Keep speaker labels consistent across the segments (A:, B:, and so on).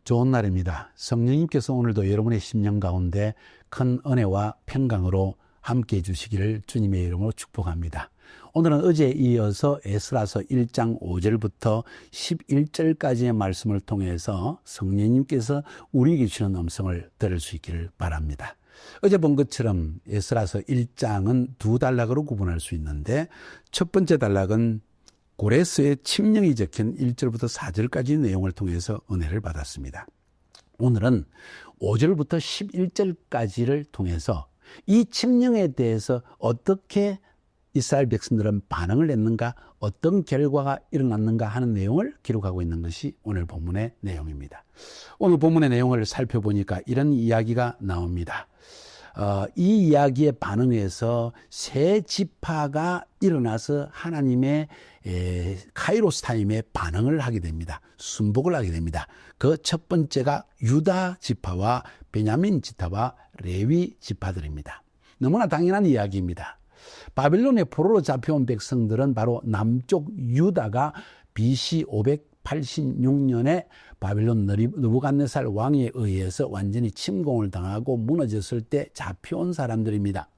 A: 좋은 날입니다. 성령님께서 오늘도 여러분의 심령 가운데 큰 은혜와 평강으로 함께해 주시기를 주님의 이름으로 축복합니다. 오늘은 어제에 이어서 에스라서 1장 5절부터 11절까지의 말씀을 통해서 성령님께서 우리에게 주시는 음성을 들을 수 있기를 바랍니다. 어제 본 것처럼 에스라서 1장은 두 단락으로 구분할 수 있는데, 첫 번째 단락은 고레스의 칙령이 적힌 1절부터 4절까지 내용을 통해서 은혜를 받았습니다. 오늘은 5절부터 11절까지를 통해서 이 칙령에 대해서 어떻게 이스라엘 백성들은 반응을 했는가, 어떤 결과가 일어났는가 하는 내용을 기록하고 있는 것이 오늘 본문의 내용입니다. 오늘 본문의 내용을 살펴보니까 이런 이야기가 나옵니다. 이 이야기에 반응해서 세 지파가 일어나서 하나님의 카이로스 타임에 반응을 하게 됩니다. 순복을 하게 됩니다. 그 첫 번째가 유다 지파와 베냐민 지파와 레위 지파들입니다. 너무나 당연한 이야기입니다. 바빌론의 포로로 잡혀온 백성들은 바로 남쪽 유다가 BC 586년에 바빌론 느부갓네살 왕에 의해서 완전히 침공을 당하고 무너졌을 때 잡혀온 사람들입니다.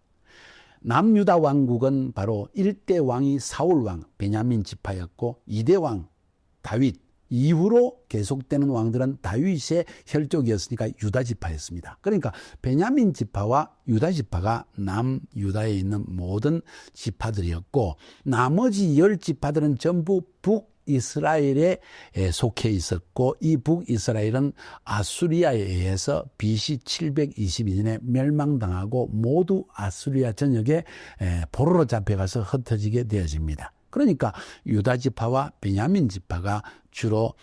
A: 남유다 왕국은 바로 1대 왕이 사울 왕 베냐민 지파였고 2대 왕 다윗 이후로 계속되는 왕들은 다윗의 혈족이었으니까 유다 지파였습니다. 그러니까 베냐민 지파와 유다 지파가 남유다에 있는 모든 지파들이었고, 나머지 10지파들은 전부 북이스라엘에 속해 있었고, 이 북이스라엘은 아수리아에 의해서 BC 722년에 멸망당하고 모두 아수리아 전역에 포로로 잡혀가서 흩어지게 되어집니다. 그러니까 유다 지파와 베냐민 지파가 주로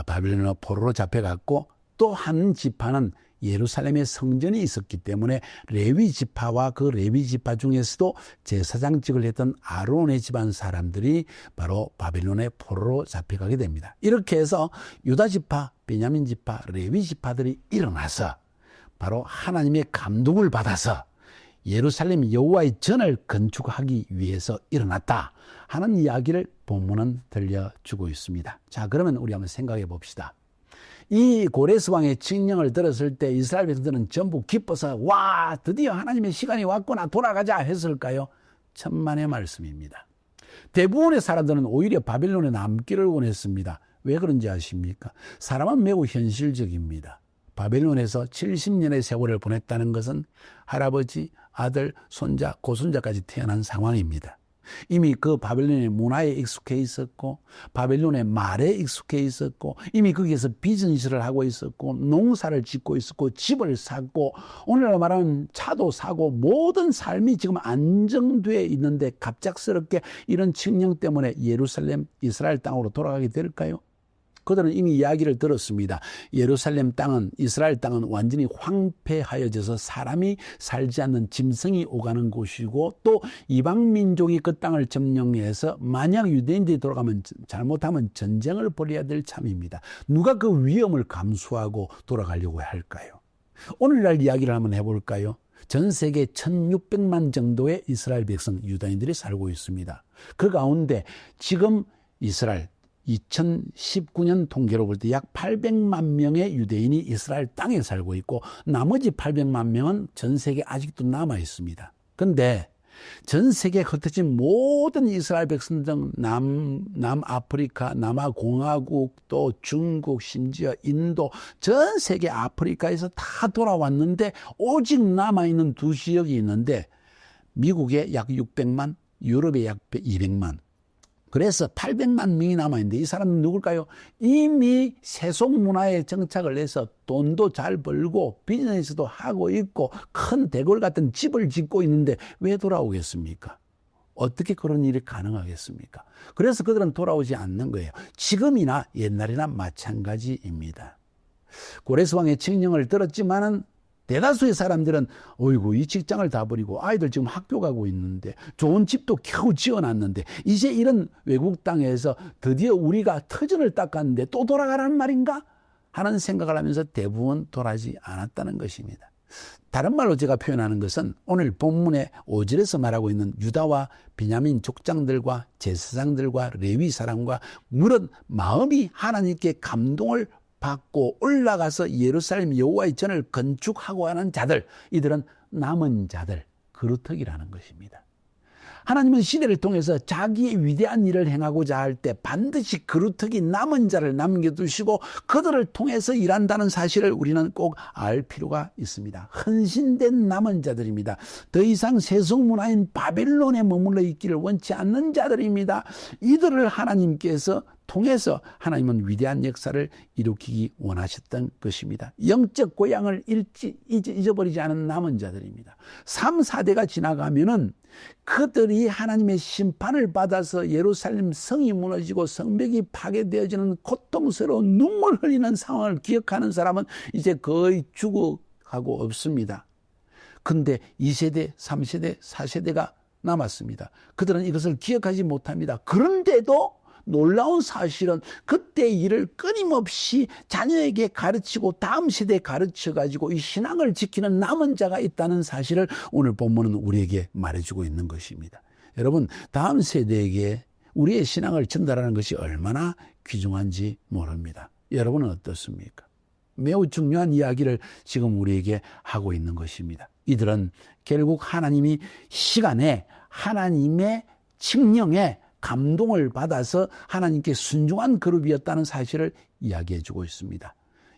A: 바빌론의 포로로 잡혀갔고, 또 한 지파는 예루살렘에 성전이 있었기 때문에 레위 지파와 그 레위 지파 중에서도 제사장직을 했던 아론의 집안 사람들이 바로 바빌론의 포로로 잡혀가게 됩니다. 이렇게 해서 유다 지파, 베냐민 지파, 레위 지파들이 일어나서 바로 하나님의 감동을 받아서 예루살렘 여호와의 전을 건축하기 위해서 일어났다 하는 이야기를 본문은 들려주고 있습니다. 자, 그러면 우리 한번 생각해 봅시다. 이 고레스 왕의 칙령을 들었을 때 이스라엘 백성들은 전부 기뻐서 와, 드디어 하나님의 시간이 왔구나, 돌아가자 했을까요? 천만의 말씀입니다. 대부분의 사람들은 오히려 바빌론에 남기를 원했습니다. 왜 그런지 아십니까? 사람은 매우 현실적입니다. 바벨론에서 70년의 세월을 보냈다는 것은 할아버지, 아들, 손자, 고손자까지 태어난 상황입니다. 이미 그 바벨론의 문화에 익숙해 있었고, 바벨론의 말에 익숙해 있었고, 이미 거기에서 비즈니스를 하고 있었고, 농사를 짓고 있었고, 집을 샀고, 오늘날 말하면 차도 사고, 모든 삶이 지금 안정되어 있는데 갑작스럽게 이런 칙령 때문에 예루살렘, 이스라엘 땅으로 돌아가게 될까요? 그들은 이미 이야기를 들었습니다. 예루살렘 땅은, 이스라엘 땅은 완전히 황폐하여져서 사람이 살지 않는 짐승이 오가는 곳이고, 또 이방 민족이 그 땅을 점령해서 만약 유대인들이 돌아가면, 잘못하면 전쟁을 벌여야 될 참입니다. 누가 그 위험을 감수하고 돌아가려고 할까요? 오늘날 이야기를 한번 해볼까요? 전 세계 1600만 정도의 이스라엘 백성, 유다인들이 살고 있습니다. 그 가운데 지금 이스라엘 2019년 통계로 볼 때 약 800만 명의 유대인이 이스라엘 땅에 살고 있고, 나머지 800만 명은 전 세계에 아직도 남아 있습니다. 그런데 전 세계에 흩어진 모든 이스라엘 백성들, 남아프리카, 남아공화국, 또 중국, 심지어 인도, 전 세계 아프리카에서 다 돌아왔는데 오직 남아있는 두 지역이 있는데, 미국에 약 600만, 유럽에 약 200만, 그래서 800만 명이 남아있는데 이 사람은 누굴까요? 이미 세속 문화에 정착을 해서 돈도 잘 벌고 비즈니스도 하고 있고 큰 대궐 같은 집을 짓고 있는데 왜 돌아오겠습니까? 어떻게 그런 일이 가능하겠습니까? 그래서 그들은 돌아오지 않는 거예요. 지금이나 옛날이나 마찬가지입니다. 고레스 왕의 칙령을 들었지만은 대다수의 사람들은 어이구, 이 직장을 다 버리고 아이들 지금 학교 가고 있는데 좋은 집도 겨우 지어놨는데 이제 이런 외국 땅에서 드디어 우리가 터전을 닦았는데 또 돌아가라는 말인가 하는 생각을 하면서 대부분 돌아가지 않았다는 것입니다. 다른 말로 제가 표현하는 것은 오늘 본문의 5절에서 말하고 있는 유다와 베냐민 족장들과 제사장들과 레위 사람과 물은 마음이 하나님께 감동을 받고 올라가서 예루살렘 여호와의 전을 건축하고 하는 자들, 이들은 남은 자들, 그루터기라는 것입니다. 하나님은 시대를 통해서 자기의 위대한 일을 행하고자 할 때 반드시 그루터기 남은 자를 남겨두시고 그들을 통해서 일한다는 사실을 우리는 꼭 알 필요가 있습니다. 헌신된 남은 자들입니다. 더 이상 세속문화인 바벨론에 머물러 있기를 원치 않는 자들입니다. 이들을 하나님께서 통해서 하나님은 위대한 역사를 일으키기 원하셨던 것입니다. 영적 고향을 잊어버리지 않은 남은 자들입니다. 3, 4대가 지나가면은 그들이 하나님의 심판을 받아서 예루살렘 성이 무너지고 성벽이 파괴되어지는 고통스러운 눈물 흘리는 상황을 기억하는 사람은 이제 거의 죽어가고 없습니다. 근데 2세대, 3세대, 4세대가 남았습니다. 그들은 이것을 기억하지 못합니다. 그런데도 놀라운 사실은 그때의 일을 끊임없이 자녀에게 가르치고 다음 세대에 가르쳐가지고 이 신앙을 지키는 남은 자가 있다는 사실을 오늘 본문은 우리에게 말해주고 있는 것입니다. 여러분, 다음 세대에게 우리의 신앙을 전달하는 것이 얼마나 귀중한지 모릅니다. 여러분은 어떻습니까? 매우 중요한 이야기를 지금 우리에게 하고 있는 것입니다. 이들은 결국 하나님이 시간에 하나님의 칙령에 감동을 받아서 하나님께 순종한 그룹이었다는 사실을 이야기해 주고 있습니다.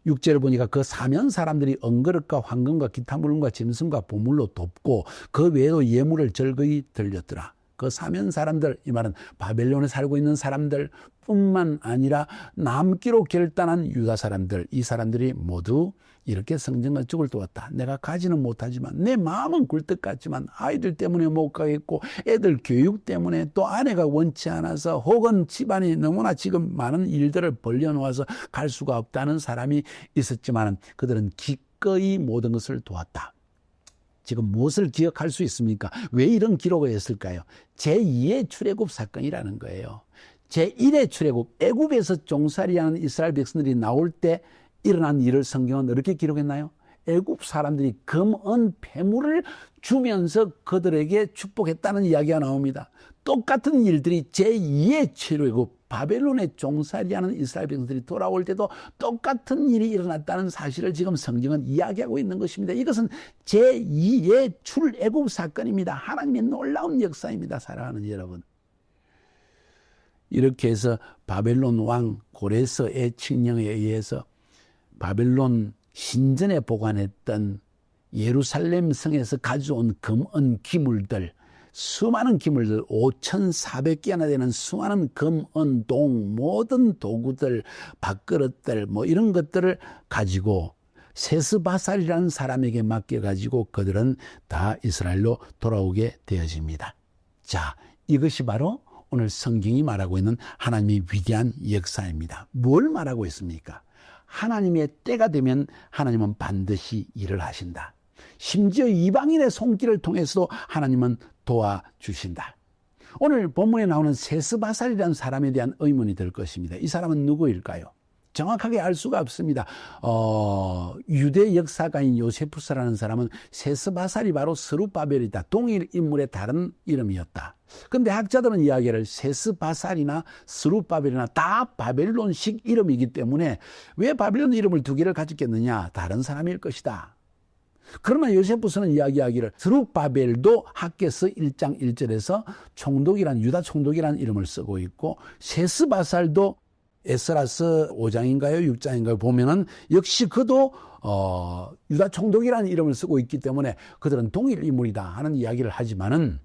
A: 6절을 보니까 그 사면 사람들이 은그릇과 황금과 기타 물건과 짐승과 보물로 돕고 그 외에도 예물을 절거히 들렸더라. 그 사면 사람들, 이 말은 바벨론에 살고 있는 사람들 뿐만 아니라 남기로 결단한 유다 사람들, 이 사람들이 모두 이렇게 성전 건축을 도왔다. 내가 가지는 못하지만 내 마음은 굴뚝 같지만 아이들 때문에 못 가겠고 애들 교육 때문에 또 아내가 원치 않아서 혹은 집안이 너무나 지금 많은 일들을 벌려놓아서 갈 수가 없다는 사람이 있었지만 그들은 기꺼이 모든 것을 도왔다. 지금 무엇을 기억할 수 있습니까? 왜 이런 기록을 했을까요? 제2의 출애굽 사건이라는 거예요. 제1의 출애굽, 애굽에서 종살이하는 이스라엘 백성들이 나올 때 일어난 일을 성경은 어떻게 기록했나요? 애굽 사람들이 금, 은, 폐물을 주면서 그들에게 축복했다는 이야기가 나옵니다. 똑같은 일들이 제2의 출애굽, 바벨론의 종살이하는 이스라엘 백성들이 돌아올 때도 똑같은 일이 일어났다는 사실을 지금 성경은 이야기하고 있는 것입니다. 이것은 제2의 출애굽 사건입니다. 하나님의 놀라운 역사입니다. 사랑하는 여러분. 이렇게 해서 바벨론 왕 고레스의 칙령에 의해서 바벨론 신전에 보관했던 예루살렘 성에서 가져온 금, 은, 기물들, 수많은 기물들, 5,400개나 되는 수많은 금, 은, 동, 모든 도구들, 밥그릇들, 이런 것들을 가지고 세스바살이라는 사람에게 맡겨가지고 그들은 다 이스라엘로 돌아오게 되어집니다. 자, 이것이 바로 오늘 성경이 말하고 있는 하나님의 위대한 역사입니다. 뭘 말하고 있습니까? 하나님의 때가 되면 하나님은 반드시 일을 하신다. 심지어 이방인의 손길을 통해서도 하나님은 도와주신다. 오늘 본문에 나오는 세스바살이라는 사람에 대한 의문이 들 것입니다. 이 사람은 누구일까요? 정확하게 알 수가 없습니다. 유대 역사가인 요세푸스라는 사람은 세스바살이 바로 스룹바벨이다. 동일 인물의 다른 이름이었다. 그런데 학자들은 이야기를 세스바살이나 스룹바벨이나 다 바벨론식 이름이기 때문에 왜 바벨론 이름을 두 개를 가졌겠느냐? 다른 사람일 것이다. 그러나 요세푸스는 이야기하기를 스룹바벨도 학개서 1장 1절에서 총독이란 유다 총독이라는 이름을 쓰고 있고 세스바살도 에스라서 5장인가요? 6장인가요? 보면은 역시 그도 유다 총독이라는 이름을 쓰고 있기 때문에 그들은 동일 인물이다 하는 이야기를 하지만은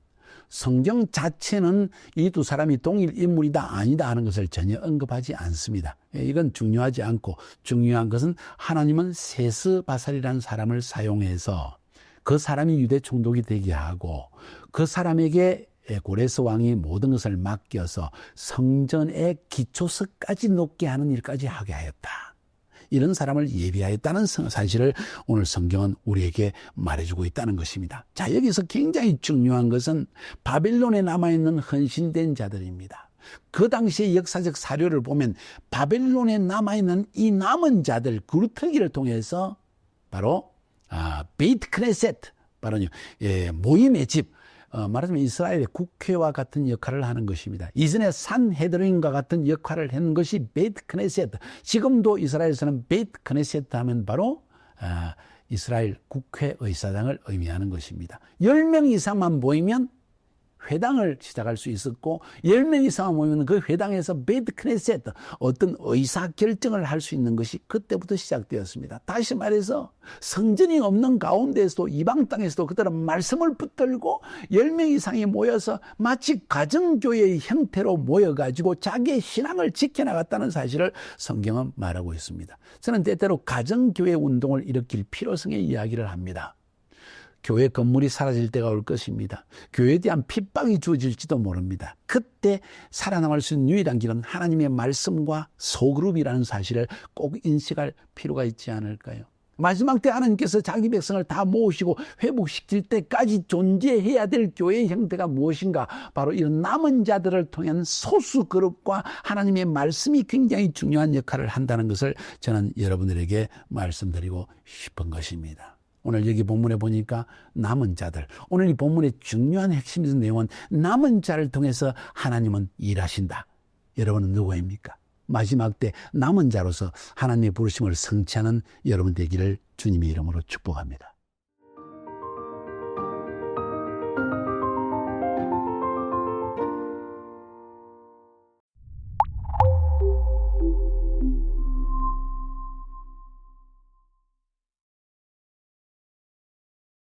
A: 성경 자체는 이 두 사람이 동일 인물이다 아니다 하는 것을 전혀 언급하지 않습니다. 이건 중요하지 않고 중요한 것은 하나님은 세스바살이라는 사람을 사용해서 그 사람이 유대 총독이 되게 하고 그 사람에게 고레스 왕이 모든 것을 맡겨서 성전의 기초석까지 놓게 하는 일까지 하게 하였다. 이런 사람을 예비하였다는 사실을 오늘 성경은 우리에게 말해주고 있다는 것입니다. 자, 여기서 굉장히 중요한 것은 바벨론에 남아있는 헌신된 자들입니다. 그 당시의 역사적 사료를 보면 바벨론에 남아있는 이 남은 자들 그루터기를 통해서 바로 베이트 크네셋, 바로 모임의 집, 말하자면 이스라엘의 국회와 같은 역할을 하는 것입니다. 이전에 산헤드린과 같은 역할을 한 것이 베이트 크네세트. 지금도 이스라엘에서는 베이트 크네세트 하면 바로 이스라엘 국회의사당을 의미하는 것입니다. 10명 이상만 모이면 회당을 시작할 수 있었고 10명 이상 모이면 그 회당에서 베이트 크네세트 어떤 의사 결정을 할 수 있는 것이 그때부터 시작되었습니다. 다시 말해서 성전이 없는 가운데에서도 이방 땅에서도 그들은 말씀을 붙들고 10명 이상이 모여서 마치 가정교회의 형태로 모여가지고 자기의 신앙을 지켜나갔다는 사실을 성경은 말하고 있습니다. 저는 때때로 가정교회 운동을 일으킬 필요성의 이야기를 합니다. 교회 건물이 사라질 때가 올 것입니다. 교회에 대한 핍박이 주어질지도 모릅니다. 그때 살아남을 수 있는 유일한 길은 하나님의 말씀과 소그룹이라는 사실을 꼭 인식할 필요가 있지 않을까요? 마지막 때 하나님께서 자기 백성을 다 모으시고 회복시킬 때까지 존재해야 될 교회의 형태가 무엇인가? 바로 이런 남은 자들을 통한 소수 그룹과 하나님의 말씀이 굉장히 중요한 역할을 한다는 것을 저는 여러분들에게 말씀드리고 싶은 것입니다. 오늘 여기 본문에 보니까 남은 자들, 오늘 이 본문의 중요한 핵심적인 내용은 남은 자를 통해서 하나님은 일하신다. 여러분은 누구입니까? 마지막 때 남은 자로서 하나님의 부르심을 성취하는 여러분 되기를 주님의 이름으로 축복합니다.